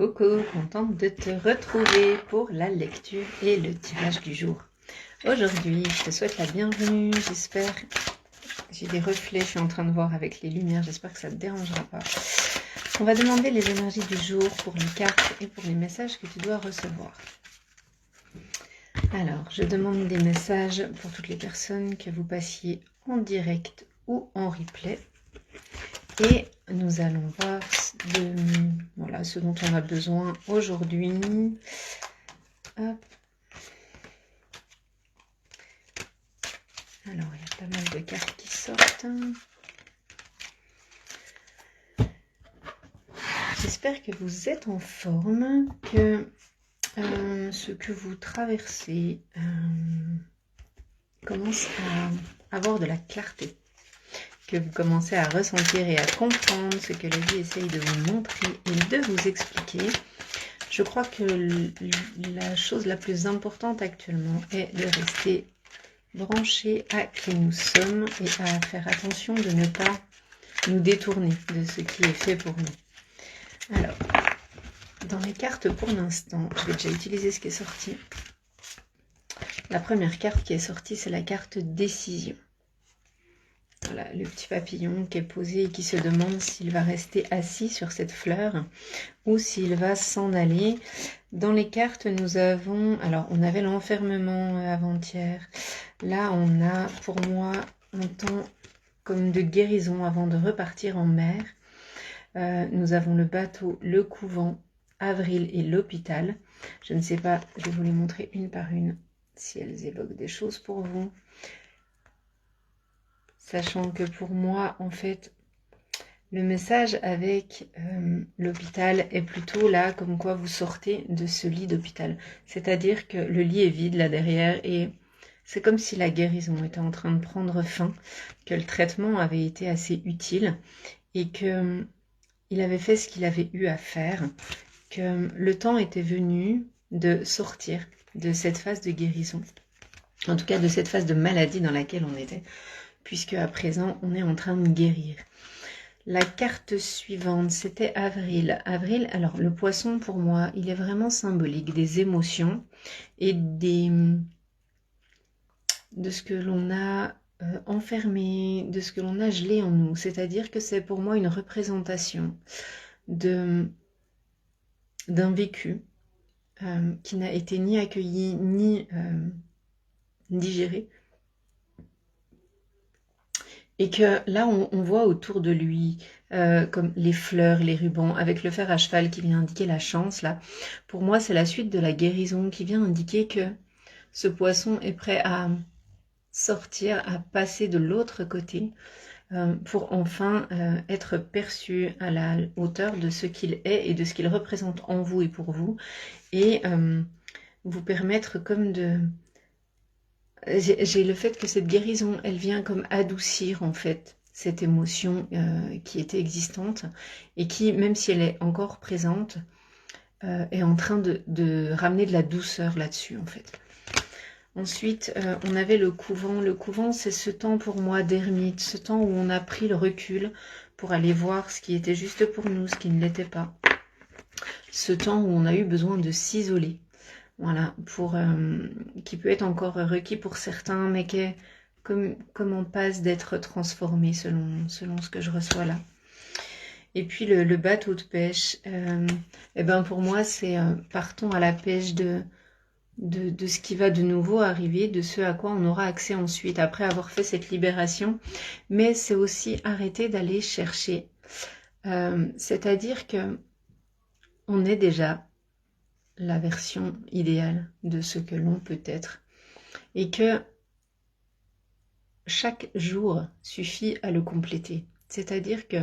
Coucou, contente de te retrouver pour la lecture et le tirage du jour. Aujourd'hui, je te souhaite la bienvenue, j'espère, j'ai des reflets, je suis en train de voir avec les lumières, j'espère que ça ne te dérangera pas. On va demander les énergies du jour pour les cartes et pour les messages que tu dois recevoir. Alors, je demande des messages pour toutes les personnes que vous passiez en direct ou en replay. Et nous allons voir voilà, ce dont on a besoin aujourd'hui. Hop. Alors, il y a pas mal de cartes qui sortent. J'espère que vous êtes en forme, que ce que vous traversez commence à avoir de la clarté, que vous commencez à ressentir et à comprendre ce que la vie essaye de vous montrer et de vous expliquer. Je crois que la chose la plus importante actuellement est de rester branché à qui nous sommes et à faire attention de ne pas nous détourner de ce qui est fait pour nous. Alors, dans les cartes pour l'instant, je vais déjà utiliser ce qui est sorti. La première carte qui est sortie, c'est la carte décision. Voilà, le petit papillon qui est posé et qui se demande s'il va rester assis sur cette fleur ou s'il va s'en aller. Dans les cartes, nous avons... Alors, on avait l'enfermement avant-hier. Là, on a, pour moi, un temps comme de guérison avant de repartir en mer. Nous avons le bateau, le couvent, avril et l'hôpital. Je ne sais pas, je vais vous les montrer une par une si elles évoquent des choses pour vous. Sachant que pour moi, en fait, le message avec l'hôpital est plutôt là, comme quoi vous sortez de ce lit d'hôpital. C'est-à-dire que le lit est vide là derrière et c'est comme si la guérison était en train de prendre fin, que le traitement avait été assez utile et que il avait fait ce qu'il avait eu à faire, que le temps était venu de sortir de cette phase de guérison, en tout cas de cette phase de maladie dans laquelle on était, puisque à présent on est en train de guérir. La carte suivante, c'était avril. Avril, alors le poisson pour moi, il est vraiment symbolique des émotions et de ce que l'on a enfermé, de ce que l'on a gelé en nous. C'est-à-dire que c'est pour moi une représentation d'un vécu qui n'a été ni accueilli ni digéré. Et que là, on voit autour de lui comme les fleurs, les rubans, avec le fer à cheval qui vient indiquer la chance. Là, pour moi, c'est la suite de la guérison qui vient indiquer que ce poisson est prêt à sortir, à passer de l'autre côté pour enfin être perçu à la hauteur de ce qu'il est et de ce qu'il représente en vous et pour vous. Et vous permettre comme de... J'ai le fait que cette guérison, elle vient comme adoucir en fait cette émotion qui était existante et qui, même si elle est encore présente, est en train de ramener de la douceur là-dessus en fait. Ensuite, on avait le couvent. Le couvent, c'est ce temps pour moi d'ermite, ce temps où on a pris le recul pour aller voir ce qui était juste pour nous, ce qui ne l'était pas. Ce temps où on a eu besoin de s'isoler. Voilà, qui peut être encore requis pour certains, mais qui est comme on passe d'être transformé selon ce que je reçois là. Et puis le bateau de pêche, et ben pour moi c'est partons à la pêche de ce qui va de nouveau arriver, de ce à quoi on aura accès ensuite, après avoir fait cette libération. Mais c'est aussi arrêter d'aller chercher. C'est-à-dire que on est déjà la version idéale de ce que l'on peut être et que chaque jour suffit à le compléter. C'est-à-dire que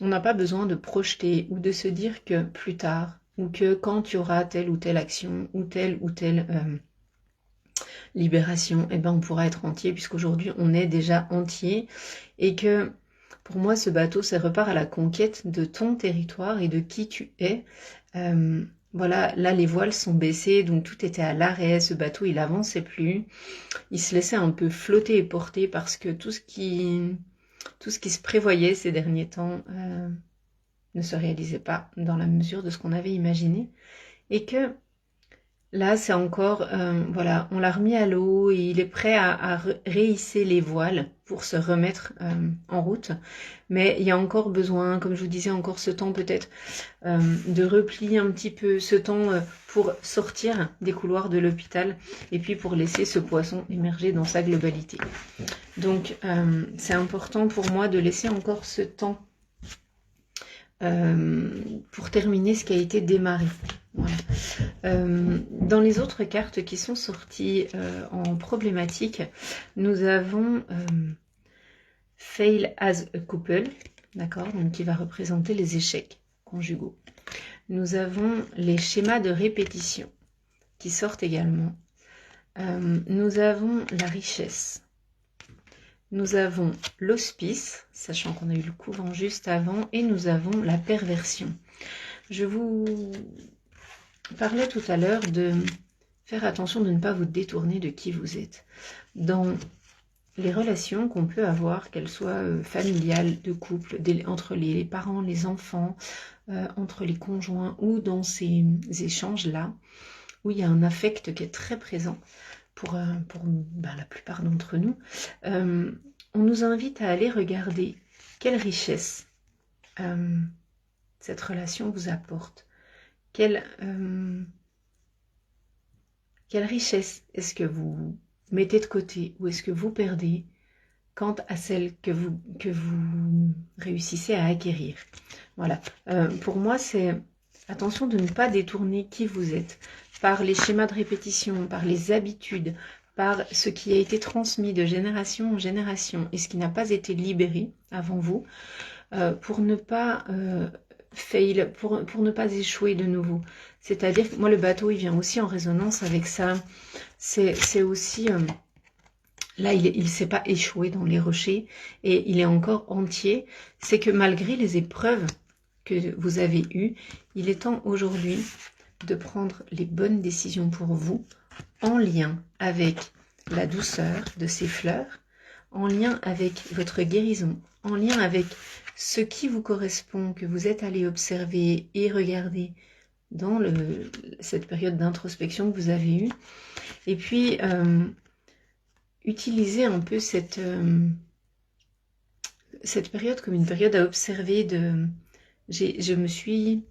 on n'a pas besoin de projeter ou de se dire que plus tard ou que quand il y aura telle ou telle action ou telle libération, eh ben on pourra être entier puisqu'aujourd'hui on est déjà entier et que pour moi ce bateau c'est repart à la conquête de ton territoire et de qui tu es. Voilà, là les voiles sont baissées, donc tout était à l'arrêt, ce bateau il avançait plus, il se laissait un peu flotter et porter parce que tout ce qui se prévoyait ces derniers temps ne se réalisait pas dans la mesure de ce qu'on avait imaginé. Et que là, c'est encore, voilà, on l'a remis à l'eau et il est prêt à réhisser les voiles pour se remettre en route. Mais il y a encore besoin, comme je vous disais, encore ce temps peut-être de repli un petit peu, ce temps pour sortir des couloirs de l'hôpital et puis pour laisser ce poisson émerger dans sa globalité. Donc, c'est important pour moi de laisser encore ce temps pour terminer ce qui a été démarré. Voilà. Dans les autres cartes qui sont sorties en problématique, nous avons Fail as a couple, d'accord, donc qui va représenter les échecs conjugaux. Nous avons les schémas de répétition qui sortent également. Nous avons la richesse. Nous avons l'hospice, sachant qu'on a eu le couvent juste avant, et nous avons la perversion. Je vous parlais tout à l'heure de faire attention de ne pas vous détourner de qui vous êtes. Dans les relations qu'on peut avoir, qu'elles soient familiales, de couple, entre les parents, les enfants, entre les conjoints ou dans ces échanges-là, où il y a un affect qui est très présent pour la plupart d'entre nous, on nous invite à aller regarder quelle richesse cette relation vous apporte. Quelle richesse est-ce que vous mettez de côté ou est-ce que vous perdez quant à celle que vous réussissez à acquérir. Voilà. Pour moi, c'est attention de ne pas détourner qui vous êtes par les schémas de répétition, par les habitudes, par ce qui a été transmis de génération en génération et ce qui n'a pas été libéré avant vous, pour ne pas fail, pour ne pas échouer de nouveau. C'est-à-dire que moi, le bateau, il vient aussi en résonance avec ça. C'est aussi... là, il ne s'est pas échoué dans les rochers et il est encore entier. C'est que malgré les épreuves que vous avez eues, il est temps aujourd'hui de prendre les bonnes décisions pour vous en lien avec la douceur de ces fleurs, en lien avec votre guérison, en lien avec ce qui vous correspond, que vous êtes allé observer et regarder dans cette période d'introspection que vous avez eue. Et puis, utilisez un peu cette période comme une période à observer. Je me suis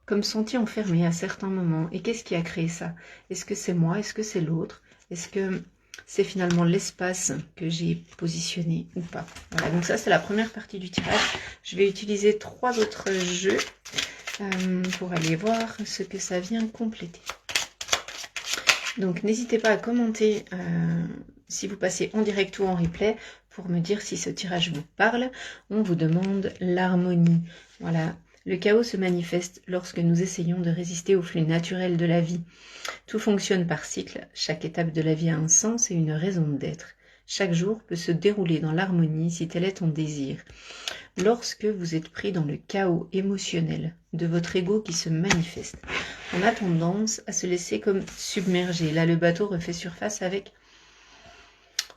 comme sentie enfermée à certains moments. Et qu'est-ce qui a créé ça? Est-ce que c'est moi? Est-ce que c'est l'autre? Est-ce que c'est finalement l'espace que j'ai positionné ou pas? Voilà, donc ça c'est la première partie du tirage. Je vais utiliser 3 autres jeux pour aller voir ce que ça vient compléter. Donc n'hésitez pas à commenter si vous passez en direct ou en replay pour me dire si ce tirage vous parle. On vous demande l'harmonie. Voilà. Le chaos se manifeste lorsque nous essayons de résister au flux naturel de la vie. Tout fonctionne par cycle. Chaque étape de la vie a un sens et une raison d'être. Chaque jour peut se dérouler dans l'harmonie si tel est ton désir. Lorsque vous êtes pris dans le chaos émotionnel de votre ego qui se manifeste, on a tendance à se laisser comme submerger. Là, le bateau refait surface avec...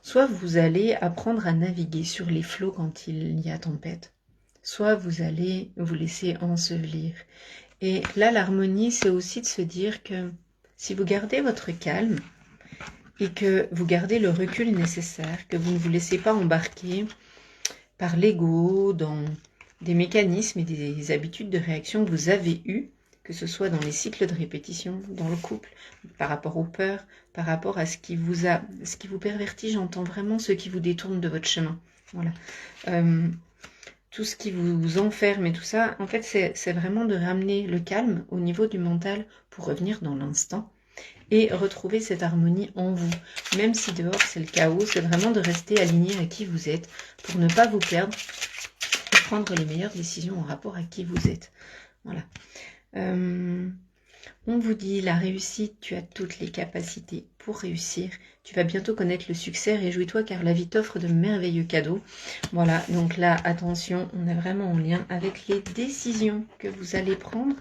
Soit vous allez apprendre à naviguer sur les flots quand il y a tempête, soit vous allez vous laisser ensevelir. Et là, l'harmonie, c'est aussi de se dire que si vous gardez votre calme et que vous gardez le recul nécessaire, que vous ne vous laissez pas embarquer par l'ego dans des mécanismes et des habitudes de réaction que vous avez eues, que ce soit dans les cycles de répétition, dans le couple, par rapport aux peurs, par rapport à ce qui vous pervertit, j'entends vraiment ce qui vous détourne de votre chemin. Voilà. Tout ce qui vous enferme et tout ça, en fait, c'est vraiment de ramener le calme au niveau du mental pour revenir dans l'instant et retrouver cette harmonie en vous. Même si dehors c'est le chaos, c'est vraiment de rester aligné à qui vous êtes pour ne pas vous perdre et prendre les meilleures décisions en rapport à qui vous êtes. Voilà. On vous dit la réussite, tu as toutes les capacités pour réussir. Tu vas bientôt connaître le succès, réjouis-toi car la vie t'offre de merveilleux cadeaux. Voilà, donc là, attention, on est vraiment en lien avec les décisions que vous allez prendre.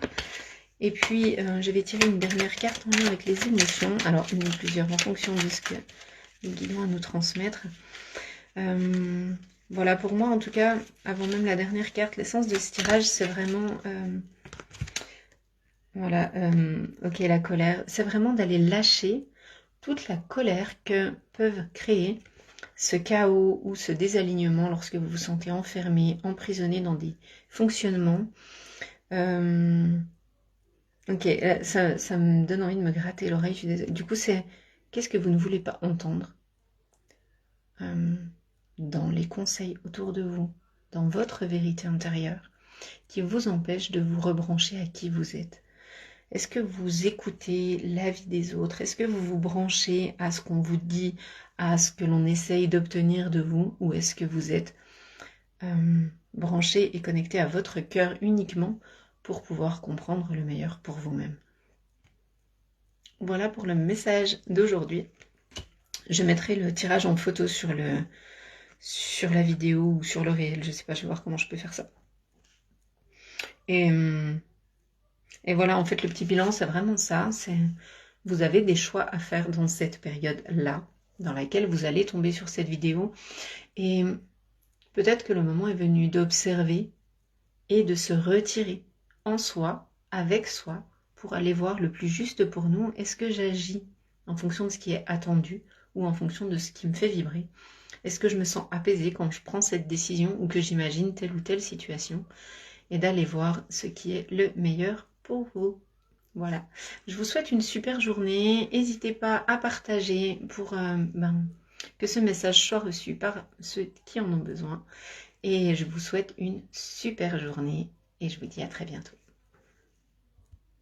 Et puis, je vais tirer une dernière carte en lien avec les émotions. Alors, une ou plusieurs en fonction de ce que nous guidons à nous transmettre. Voilà, pour moi, en tout cas, avant même la dernière carte, l'essence de ce tirage, c'est vraiment... voilà, ok, la colère. C'est vraiment d'aller lâcher toute la colère que peuvent créer ce chaos ou ce désalignement lorsque vous vous sentez enfermé, emprisonné dans des fonctionnements. Ok, ça me donne envie de me gratter l'oreille. Du coup, c'est qu'est-ce que vous ne voulez pas entendre dans les conseils autour de vous, dans votre vérité intérieure, qui vous empêche de vous rebrancher à qui vous êtes. Est-ce que vous écoutez l'avis des autres? Est-ce que vous vous branchez à ce qu'on vous dit, à ce que l'on essaye d'obtenir de vous? Ou est-ce que vous êtes branché et connecté à votre cœur uniquement pour pouvoir comprendre le meilleur pour vous-même? Voilà pour le message d'aujourd'hui. Je mettrai le tirage en photo sur la vidéo ou sur le réel. Je sais pas, je vais voir comment je peux faire ça. Et voilà, en fait, le petit bilan, c'est vraiment ça. C'est vous avez des choix à faire dans cette période-là, dans laquelle vous allez tomber sur cette vidéo. Et peut-être que le moment est venu d'observer et de se retirer en soi, avec soi, pour aller voir le plus juste pour nous. Est-ce que j'agis en fonction de ce qui est attendu ou en fonction de ce qui me fait vibrer? Est-ce que je me sens apaisée quand je prends cette décision ou que j'imagine telle ou telle situation? Et d'aller voir ce qui est le meilleur pour vous. Voilà, je vous souhaite une super journée. N'hésitez pas à partager pour que ce message soit reçu par ceux qui en ont besoin. Et je vous souhaite une super journée et je vous dis à très bientôt.